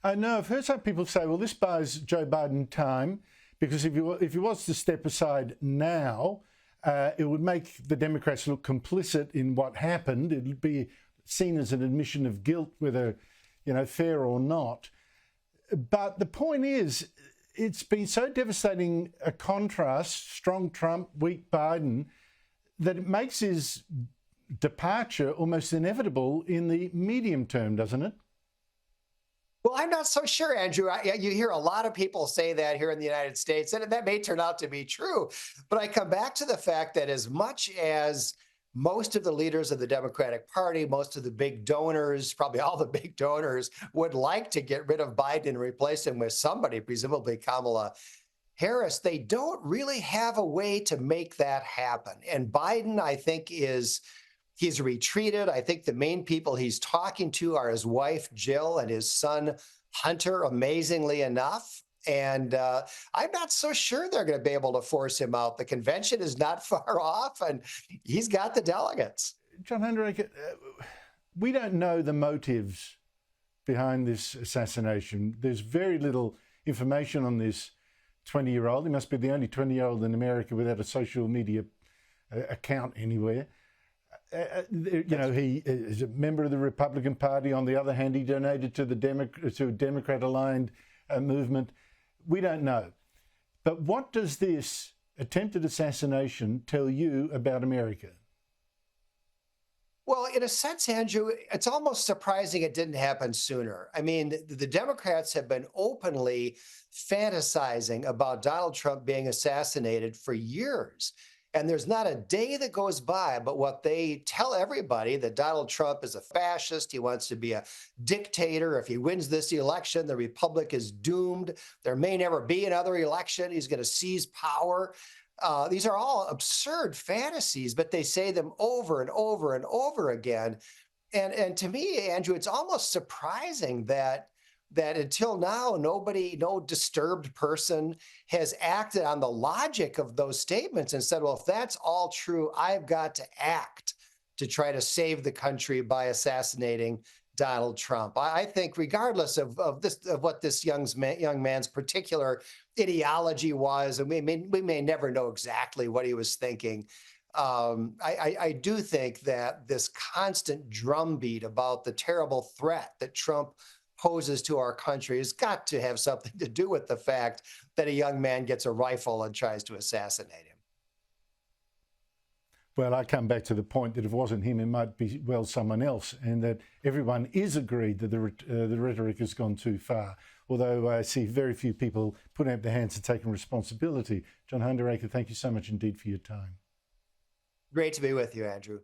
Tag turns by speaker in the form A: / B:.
A: No, I've heard some people say, well, this buys Joe Biden time because if he was to step aside now, it would make the Democrats look complicit in what happened. It would be seen as an admission of guilt, whether, fair or not. But the point is, it's been so devastating a contrast, strong Trump, weak Biden, that it makes his departure almost inevitable in the medium term, doesn't it?
B: Well, I'm not so sure, Andrew. You hear a lot of people say that here in the United States, and that may turn out to be true. But I come back to the fact that as much as most of the leaders of the Democratic Party, most of the big donors, probably all the big donors, would like to get rid of Biden and replace him with somebody, presumably Kamala Harris, they don't really have a way to make that happen. And Biden, I think, he's retreated. I think the main people he's talking to are his wife, Jill, and his son, Hunter, amazingly enough. And I'm not so sure they're going to be able to force him out. The convention is not far off, and he's got the delegates.
A: John Hunter, we don't know the motives behind this assassination. There's very little information on this 20-year-old. He must be the only 20-year-old in America without a social media account anywhere. He is a member of the Republican Party. On the other hand, he donated to a Democrat-aligned movement. We don't know. But what does this attempted assassination tell you about America?
B: Well, in a sense, Andrew, it's almost surprising it didn't happen sooner. I mean, the Democrats have been openly fantasizing about Donald Trump being assassinated for years. And there's not a day that goes by but what they tell everybody, that Donald Trump is a fascist. He wants to be a dictator. If he wins this election, the republic is doomed. There may never be another election. He's going to seize power. These are all absurd fantasies, but they say them over and over and over again. And to me, Andrew, it's almost surprising that until now, no disturbed person has acted on the logic of those statements and said, well, if that's all true, I've got to act to try to save the country by assassinating Donald Trump. I think regardless of what this young man's particular ideology was, and we may never know exactly what he was thinking, I do think that this constant drumbeat about the terrible threat that Trump poses to our country has got to have something to do with the fact that a young man gets a rifle and tries to assassinate him.
A: Well, I come back to the point that if it wasn't him, it might be, well, someone else, and that everyone is agreed that the rhetoric has gone too far, although I see very few people putting up their hands and taking responsibility. John Hunter, thank you so much indeed for your time.
B: Great to be with you, Andrew.